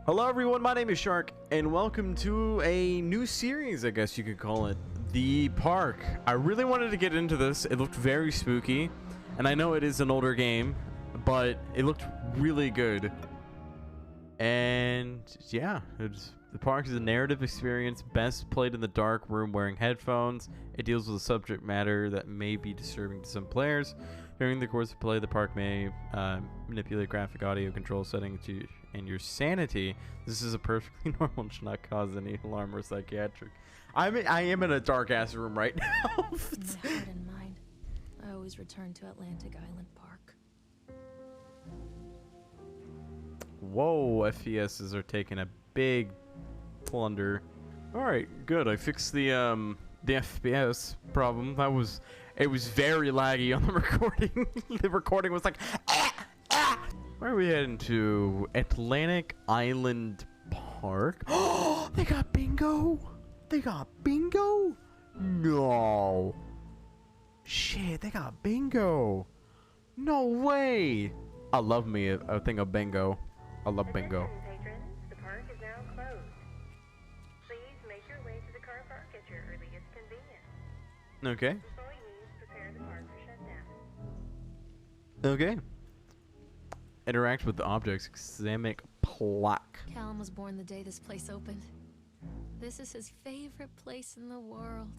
Hello everyone, my name is Shark, and welcome to a new series, I guess you could call it, The Park. I really wanted to get into this. It looked very spooky, and I know it is an older game, but it looked really good. And yeah, The Park is a narrative experience best played in the dark room wearing headphones. It deals with a subject matter that may be disturbing to some players. During the course of play, the park may manipulate graphic audio control settings and your sanity. This is a perfectly normal and should not cause any alarm or psychiatric. I am in a dark ass room right now. With my heart in mind, I always return to Atlantic Island Park. Whoa, FPSs are taking a big plunder. All right, good. I fixed the FPS problem. It was very laggy on the recording. The recording was like, Where are we heading to? Atlantic Island Park. Oh, they got bingo. They got bingo. No. Shit, they got bingo. No way. I love me a thing of bingo. I love bingo. Attention, patrons. The park is now closed. Please make your way to the car park at your earliest convenience. Okay. Employees prepare the park for shutdown. Okay. Interact with the objects. Examine plaque. Callum was born the day this place opened. This is his favorite place in the world.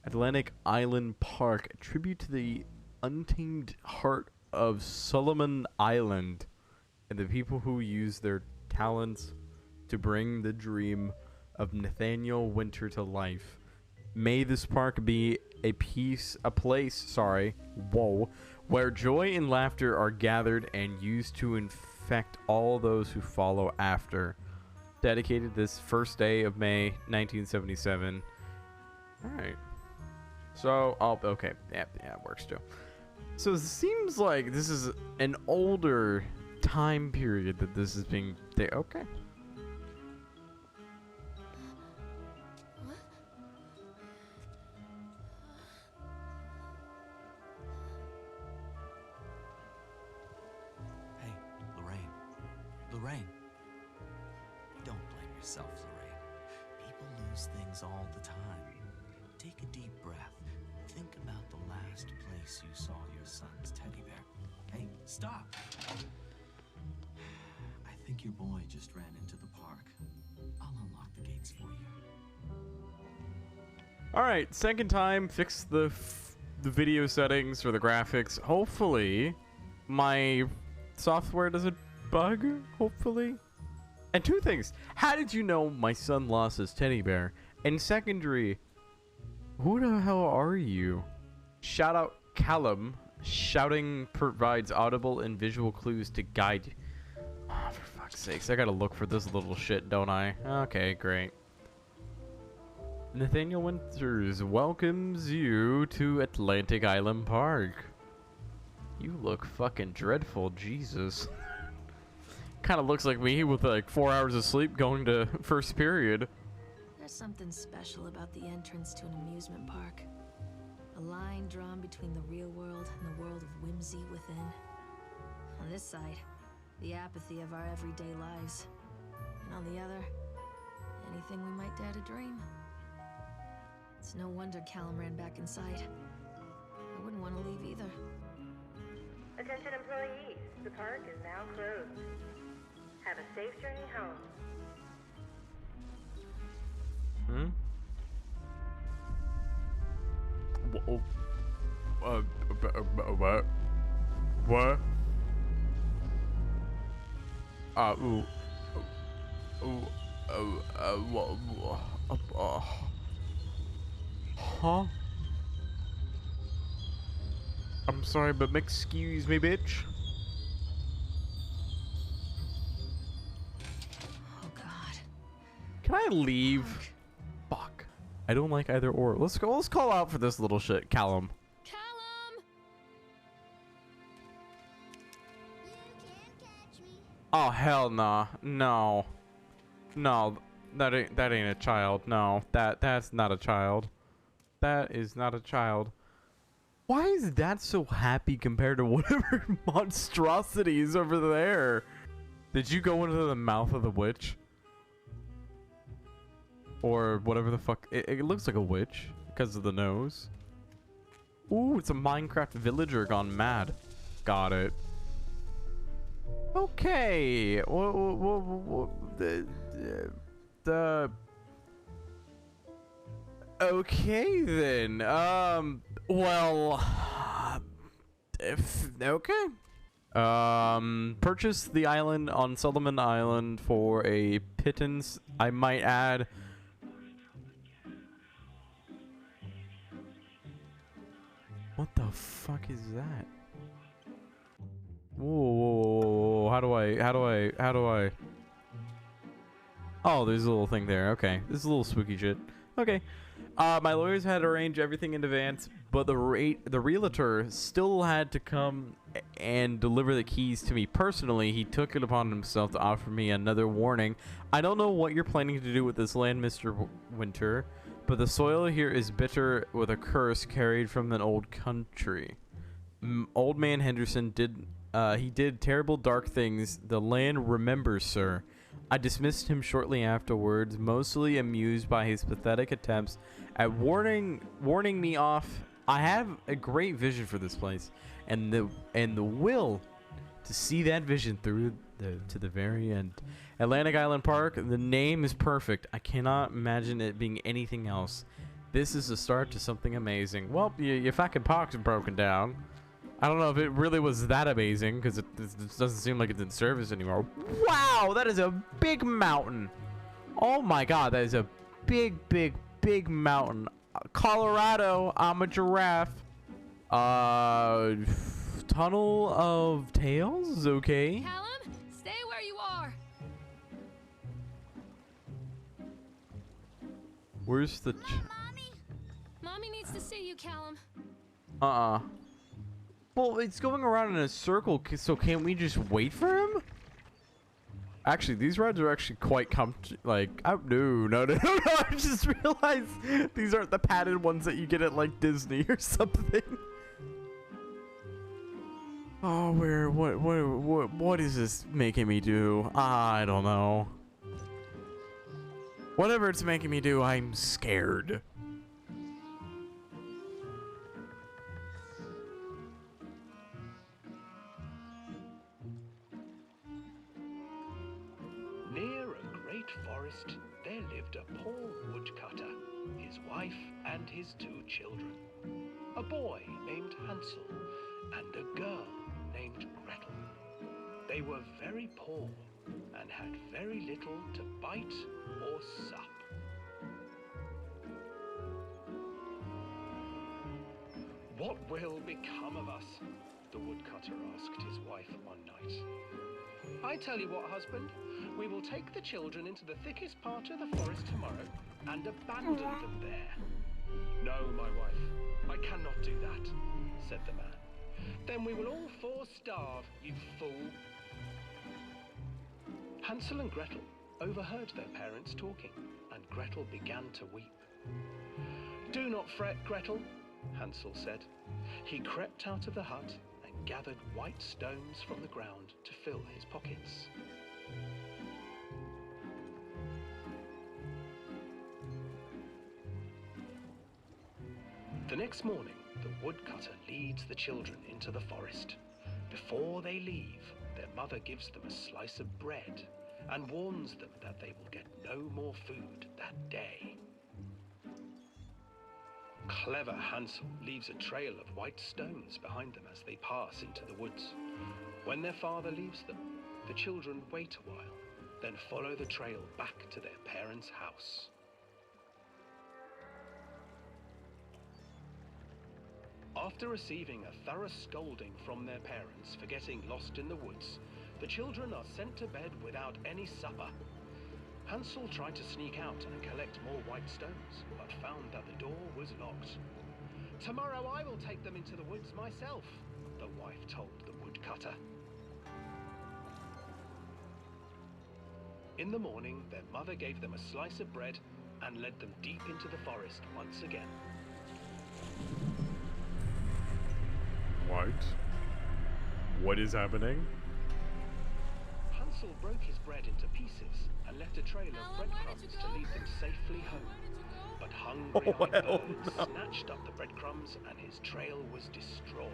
Atlantic Island Park. A tribute to the untamed heart of Solomon Island and the people who use their talents to bring the dream of Nathaniel Winter to life. May this park be a place, where joy and laughter are gathered and used to infect all those who follow after. Dedicated this first day of May 1977. Alright. So, okay. Yeah, it works too. So it seems like this is an older time period that this is being... Okay. Hey, Lorraine. Don't blame yourself, Lorraine. People lose things all the time. Take a deep breath. Think about the last place you saw your son's teddy bear. Hey, stop! I think your boy just ran into the park. I'll unlock the gates for you. Alright, second time, fix the video settings for the graphics. Hopefully, my software doesn't bug, hopefully. And two things. How did you know my son lost his teddy bear? And secondary, who the hell are you? Shout out Callum. Shouting provides audible and visual clues to guide you. Oh, for fuck's sakes, I gotta look for this little shit, don't I? Okay, great. Nathaniel Winters welcomes you to Atlantic Island Park. You look fucking dreadful, Jesus. Kind of looks like me with like 4 hours of sleep going to first period. There's something special about the entrance to an amusement park. A line drawn between the real world and the world of whimsy within. On this side, the apathy of our everyday lives. And on the other, anything we might dare to dream. It's no wonder Callum ran back inside. I wouldn't want to leave either. Attention, employees. The park is now closed. Have a safe journey home. What? What? Huh? I'm sorry, but excuse me, bitch. Oh God. Can I leave? Fuck. I don't like either or. Let's go. Let's call out for this little shit, Callum. Callum! Oh hell nah. No. No. That ain't a child. No. That's not a child. That is not a child. Why is that so happy compared to whatever monstrosities over there? Did you go into the mouth of the witch? Or whatever the fuck. It looks like a witch because of the nose. Ooh, it's a Minecraft villager gone mad. Got it. Okay. Okay then. Well. Okay. Purchase the island on Solomon Island for a pittance. I might add. What the fuck is that? Whoa, whoa, whoa, whoa. How do I? Oh, there's a little thing there. Okay. This is a little spooky shit. Okay. My lawyers had arranged everything in advance, but the realtor still had to come and deliver the keys to me personally. He took it upon himself to offer me another warning. I don't know what you're planning to do with this land, Mr. Winter, but the soil here is bitter with a curse carried from an old country. Old man Henderson did terrible dark things. The land remembers, sir. I dismissed him shortly afterwards, mostly amused by his pathetic attempts at warning me off. I have a great vision for this place, and the will to see that vision through to the very end. Atlantic Island Park. The name is perfect. I cannot imagine it being anything else. This is the start to something amazing. Well, your fucking park's broken down. I don't know if it really was that amazing, because it doesn't seem like it's in service anymore. Wow, that is a big mountain. Oh my god, that is a big, big, big mountain. Colorado, I'm a giraffe. Tunnel of Tales, okay. Callum, stay where you are. Where's the... Mommy? Mommy needs to see you, Callum. Well, it's going around in a circle, so can't we just wait for him? Actually, these rides are actually quite like, oh, no. I just realized these aren't the padded ones that you get at, like, Disney or something. Oh, what is this making me do? I don't know. Whatever it's making me do, I'm scared. There lived a poor woodcutter, his wife and his 2 children. A boy named Hansel and a girl named Gretel. They were very poor and had very little to bite or sup. What will become of us? The woodcutter asked his wife one night. I tell you what, husband, we will take the children into the thickest part of the forest tomorrow and abandon them there. No, my wife, I cannot do that, said the man. Then we will all 4 starve, you fool. Hansel and Gretel overheard their parents talking, and Gretel began to weep. Do not fret, Gretel, Hansel said. He crept out of the hut and gathered white stones from the ground to fill his pockets. The next morning, the woodcutter leads the children into the forest. Before they leave, their mother gives them a slice of bread and warns them that they will get no more food that day. Clever Hansel leaves a trail of white stones behind them as they pass into the woods. When their father leaves them, the children wait a while, then follow the trail back to their parents' house. After receiving a thorough scolding from their parents for getting lost in the woods, the children are sent to bed without any supper. Hansel tried to sneak out and collect more white stones, but found that the door was locked. Tomorrow I will take them into the woods myself, the wife told the woodcutter. In the morning, their mother gave them a slice of bread and led them deep into the forest once again. What? What is happening? Hansel Hansel broke his bread into pieces and left a trail of breadcrumbs to lead them safely home. But hungry birds snatched up the breadcrumbs and his trail was destroyed.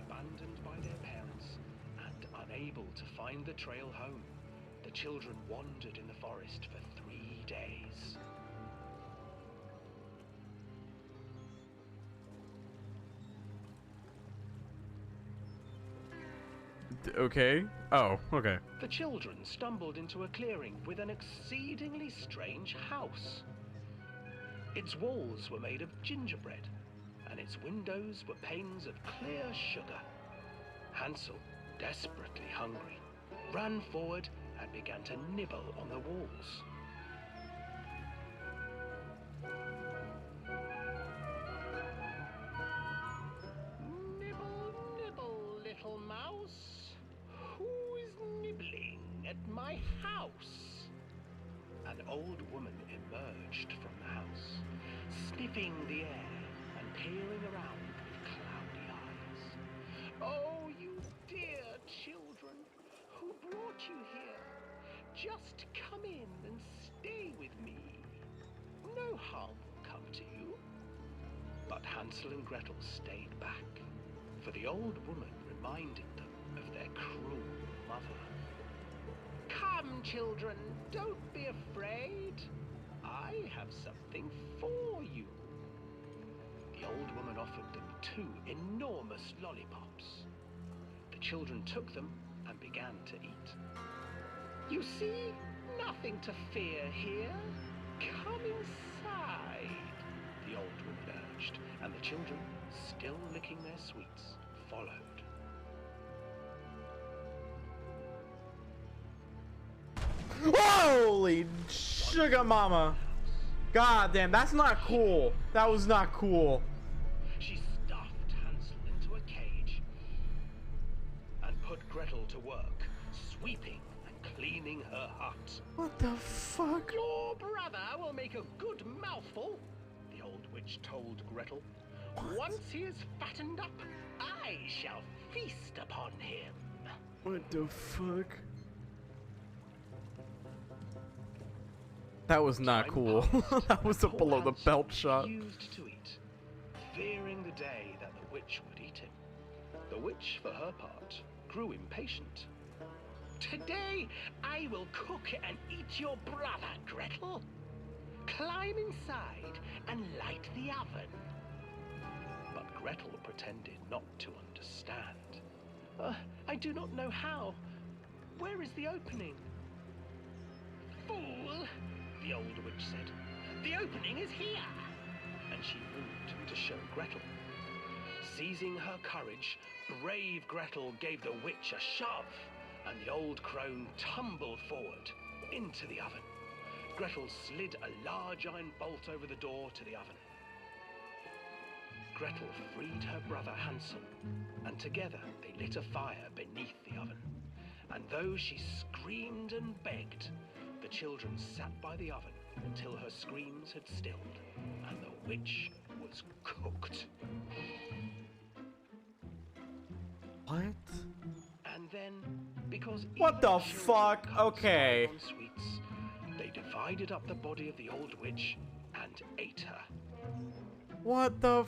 Abandoned by their parents and unable to find the trail home, the children wandered in the forest for 3 days. Okay. Oh, okay. The children stumbled into a clearing with an exceedingly strange house. Its walls were made of gingerbread, and its windows were panes of clear sugar. Hansel, desperately hungry, ran forward and began to nibble on the walls. Nibble, nibble, little mouse. Who is nibbling at my house? An old woman emerged from the house, sniffing the air and peering around with cloudy eyes. Oh, you dear children, who brought you here? Just come in and stay with me. No harm will come to you. But Hansel and Gretel stayed back, for the old woman reminded them of their cruel mother. Come, children, don't be afraid. I have something for you. The old woman offered them 2 enormous lollipops. The children took them and began to eat. You see, nothing to fear here. Come inside, the old woman urged, and the children, still licking their sweets, followed. Holy sugar mama! God damn, that's not cool. That was not cool. She stuffed Hansel into a cage and put Gretel to work, sweeping and cleaning her hut. What the fuck? Your brother will make a good mouthful, the old witch told Gretel. Once he is fattened up, I shall feast upon him. What the fuck? That was not cool. That was a below the belt shot. Refused to eat, fearing the day that the witch would eat him. The witch, for her part, grew impatient. Today I will cook and eat your brother, Gretel. Climb inside and light the oven. But Gretel pretended not to understand. I do not know how. Where is the opening? Fool, the old witch said. The opening is here. And she moved to show Gretel. Seizing her courage, brave Gretel gave the witch a shove, and the old crone tumbled forward into the oven. Gretel slid a large iron bolt over the door to the oven. Gretel freed her brother Hansel, and together they lit a fire beneath the oven. And though she screamed and begged, the children sat by the oven until her screams had stilled, and the witch was cooked. What? And then, because What even the children fuck? can't Okay. survive on sweets, they divided up the body of the old witch and ate her. What the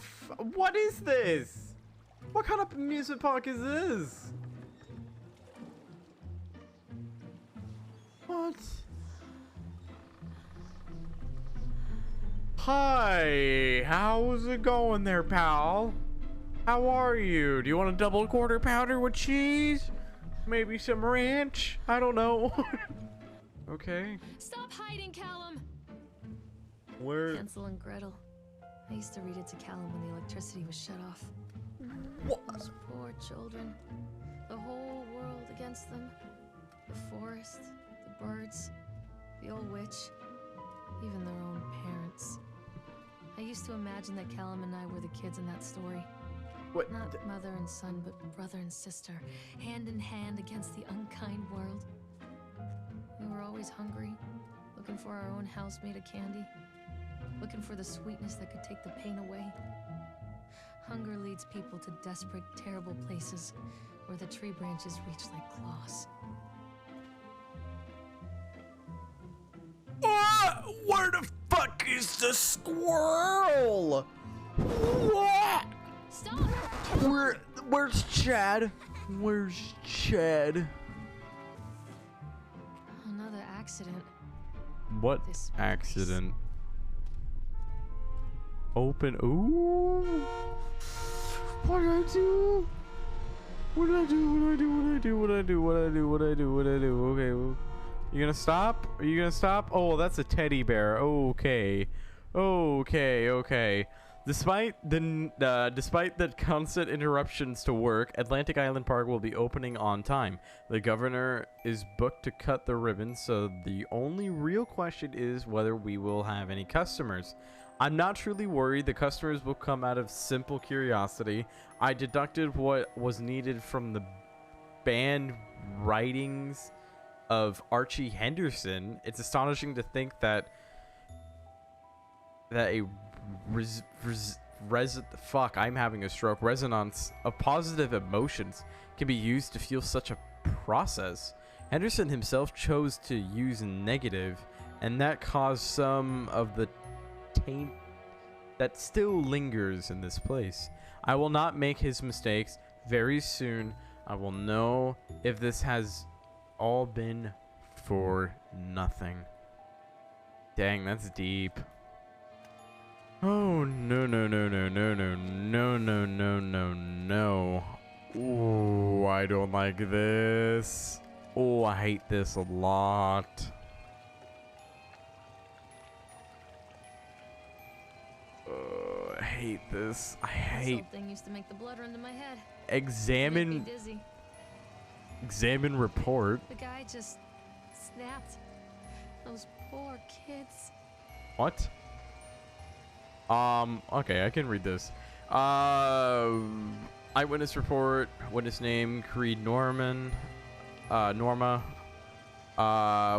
what is this? What kind of amusement park is this? What? Hi, how's it going there, pal? How are you? Do you want a double quarter pounder with cheese? Maybe some ranch? I don't know. Okay. Stop hiding, Callum! Where? Hansel and Gretel. I used to read it to Callum when the electricity was shut off. What? Those poor children. The whole world against them. The forest, the birds, the old witch, even their own parents. I used to imagine that Callum and I were the kids in that story. What? Not mother and son, but brother and sister, hand in hand against the unkind world. We were always hungry, looking for our own house made of candy, looking for the sweetness that could take the pain away. Hunger leads people to desperate, terrible places where the tree branches reach like claws. Where the fuck is the squirrel? What? Stop! Where's Chad? Where's Chad? Another accident. What This accident? Open. Ooh. What did I do? What did I do? What did I do? What did I do? What did I do? What did I do? What did I do? What did I do? Okay. Well, you gonna stop? Are you gonna stop? Oh, that's a teddy bear. Okay. Okay. Despite the constant interruptions to work, Atlantic Island Park will be opening on time. The governor is booked to cut the ribbon, so the only real question is whether we will have any customers. I'm not truly worried. The customers will come out of simple curiosity. I deducted what was needed from the band writings of Archie Henderson. It's astonishing to think that a I'm having a stroke. Resonance of positive emotions can be used to fuel such a process. Henderson himself chose to use negative, and that caused some of the taint that still lingers in this place. I will not make his mistakes. Very soon, I will know if this has all been for nothing. Dang, that's deep. Oh, no. Ooh, I don't like this. Oh, I hate this a lot. I hate this. I This hate. whole thing used to make the blood run to my head. Make me Examine dizzy. report. The guy just snapped. Those poor kids. What? Okay, I can read this. Eyewitness report. Witness name Creed Norman. Norma.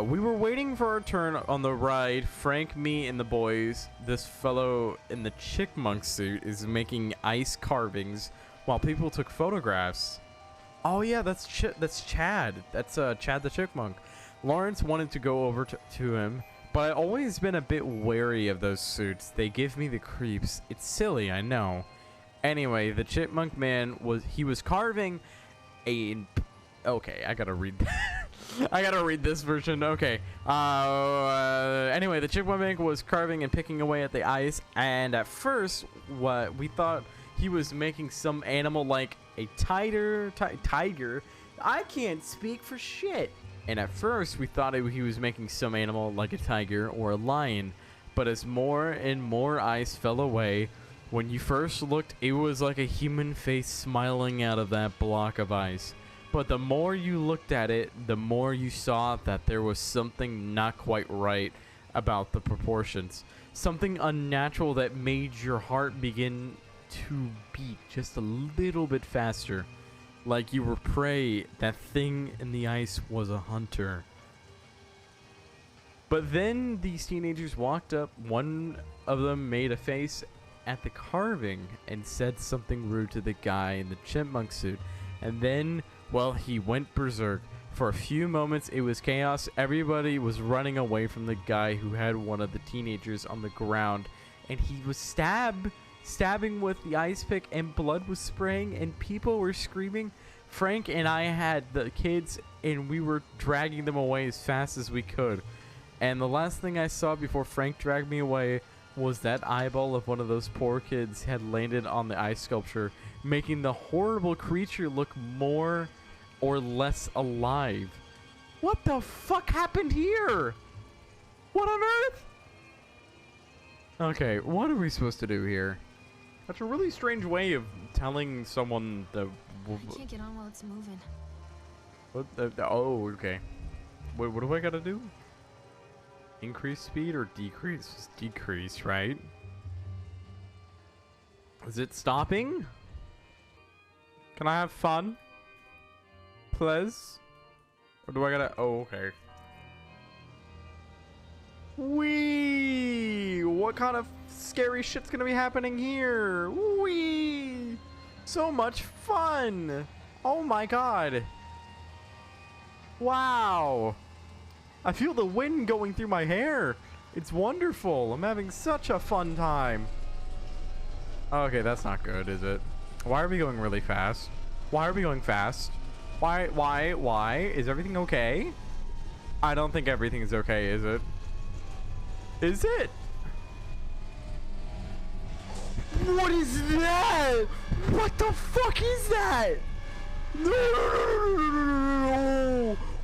We were waiting for our turn on the ride. Frank, me, and the boys. This fellow in the chipmunk suit is making ice carvings while people took photographs. Oh yeah, that's Chad. That's Chad the chipmunk. Lawrence wanted to go over to him, but I've always been a bit wary of those suits. They give me the creeps. It's silly, I know. Anyway, the chipmunk man was carving a. Okay, I gotta read. I gotta read this version. Okay. Anyway, the chipmunk was carving and picking away at the ice, and at first, what we thought he was making some animal like a tiger. I can't speak for shit. And at first, we thought he was making some animal like a tiger or a lion. But as more and more ice fell away, when you first looked, it was like a human face smiling out of that block of ice. But the more you looked at it, the more you saw that there was something not quite right about the proportions. Something unnatural that made your heart begin to beat just a little bit faster. Like you were prey. That thing in the ice was a hunter. But then these teenagers walked up. One of them made a face at the carving and said something rude to the guy in the chipmunk suit. And then, well, he went berserk. For a few moments, it was chaos. Everybody was running away from the guy who had one of the teenagers on the ground. And he was stabbing with the ice pick, and blood was spraying, and people were screaming. Frank and I had the kids, and we were dragging them away as fast as we could. And the last thing I saw before Frank dragged me away was that eyeball of one of those poor kids had landed on the ice sculpture, making the horrible creature look more or less alive. What the fuck happened here? What on earth? Okay, what are we supposed to do here? That's a really strange way of telling someone the. I can't get on while it's moving. What oh, okay. What do I gotta do? Increase speed or decrease? Decrease, right? Is it stopping? Can I have fun? Please? Or do I gotta. Oh, okay. Wee! What kind of scary shit's gonna be happening here? Wee! So much fun! Oh my god. Wow. I feel the wind going through my hair. It's wonderful. I'm having such a fun time. Okay, that's not good, is it? Why are we going really fast? Why are we going fast? Why? Is everything okay? I don't think everything's okay, is it? Is it? What is that? What the fuck is that? No!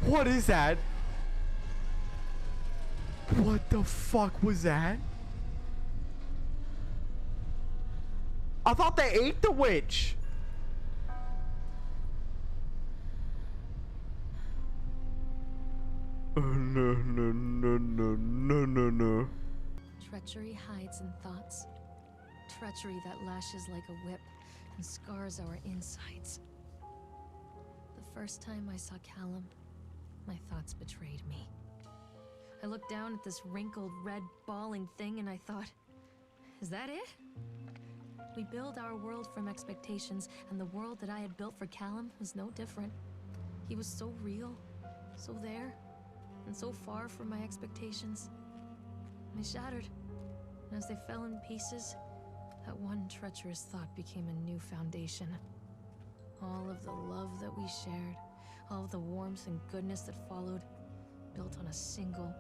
What is that? What the fuck was that? I thought they ate the witch. No. Treachery hides in thoughts. Treachery that lashes like a whip and scars our insides. The first time I saw Callum, my thoughts betrayed me. I looked down at this wrinkled, red, bawling thing and I thought, is that it? We build our world from expectations, and the world that I had built for Callum was no different. He was so real, so there, and so far from my expectations. They shattered, and as they fell in pieces, that one treacherous thought became a new foundation. All of the love that we shared, all of the warmth and goodness that followed, built on a single,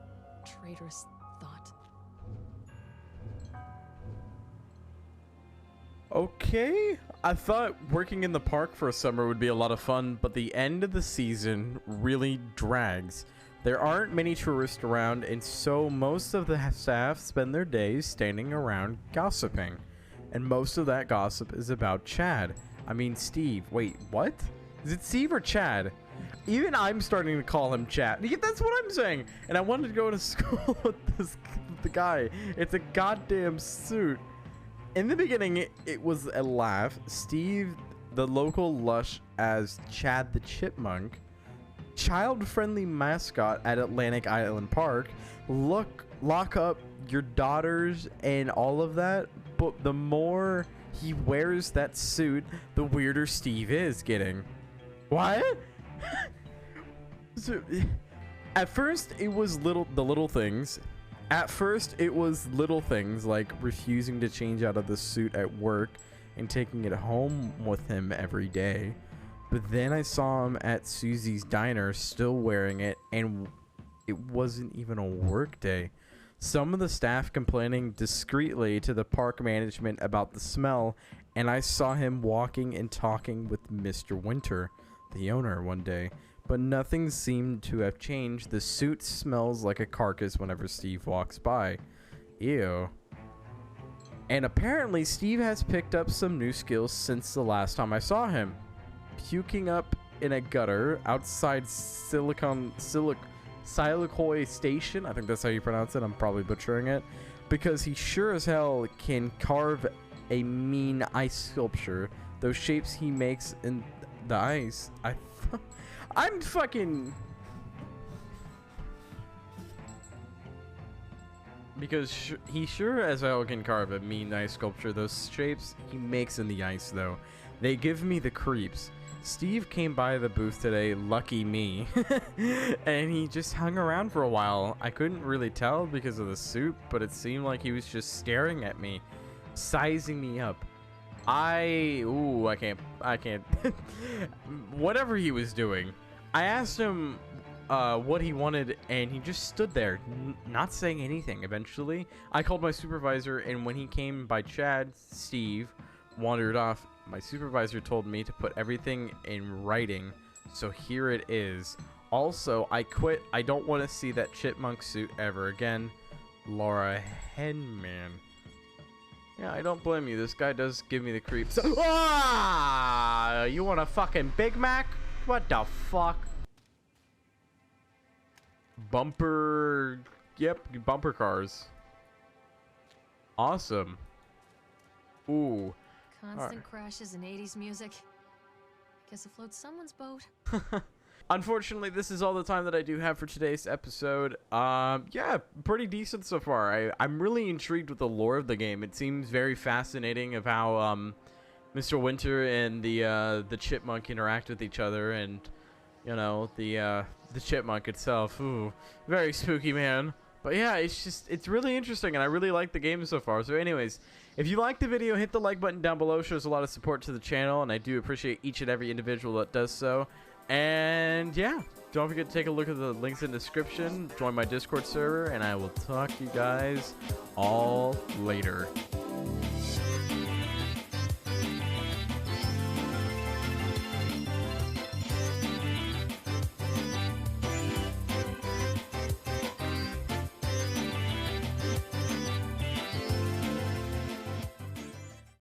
traitorous thought. Okay, I thought working in the park for a summer would be a lot of fun, but the end of the season really drags. There aren't many tourists around, and so most of the staff spend their days standing around gossiping. And most of that gossip is about Chad. I mean Steve. Wait, what? Is it Steve or Chad? Even I'm starting to call him Chad. Yeah, that's what I'm saying. And I wanted to go to school with the guy. It's a goddamn suit. In the beginning, it was a laugh. Steve, the local lush as Chad the Chipmunk, child-friendly mascot at Atlantic Island Park, lock up your daughters and all of that. But the more he wears that suit, the weirder Steve is getting. What? So, at first, it was the little things. At first, it was little things like refusing to change out of the suit at work and taking it home with him every day. But then I saw him at Susie's Diner still wearing it, and it wasn't even a work day. Some of the staff complaining discreetly to the park management about the smell, and I saw him walking and talking with Mr. Winter, the owner, one day. But nothing seemed to have changed. The suit smells like a carcass whenever Steve walks by. Ew. And apparently Steve has picked up some new skills since the last time I saw him. Puking up in a gutter outside Silicoy Station. I think that's how you pronounce it. I'm probably butchering it. Because he sure as hell can carve a mean ice sculpture. Those shapes he makes in the ice. I'm fucking... Because he sure as hell can carve a mean ice sculpture. Those shapes he makes in the ice, though, they give me the creeps. Steve came by the booth today, lucky me, and he just hung around for a while. I couldn't really tell because of the suit, but it seemed like he was just staring at me, sizing me up. I can't. Whatever he was doing, I asked him what he wanted, and he just stood there, not saying anything. Eventually, I called my supervisor, and when he came by Chad, Steve wandered off. My supervisor told me to put everything in writing, so here it is. Also, I quit. I don't want to see that chipmunk suit ever again. Laura Henman. Yeah, I don't blame you. This guy does give me the creeps. Ah! You want a fucking Big Mac? What the fuck? Bumper... Yep, bumper cars. Awesome. Ooh. Constant crashes and 80s music. Guess it floats someone's boat. Unfortunately, this is all the time that I do have for today's episode. Yeah, pretty decent so far. I'm really intrigued with the lore of the game. It seems very fascinating of how Mr. Winter and the chipmunk interact with each other, and you know, the chipmunk itself. Ooh, very spooky, man. But yeah, it's really interesting, and I really like the game so far. So anyways, if you like the video, hit the like button down below. Shows a lot of support to the channel, and I do appreciate each and every individual that does so. And yeah, don't forget to take a look at the links in the description. Join my Discord server, and I will talk to you guys all later.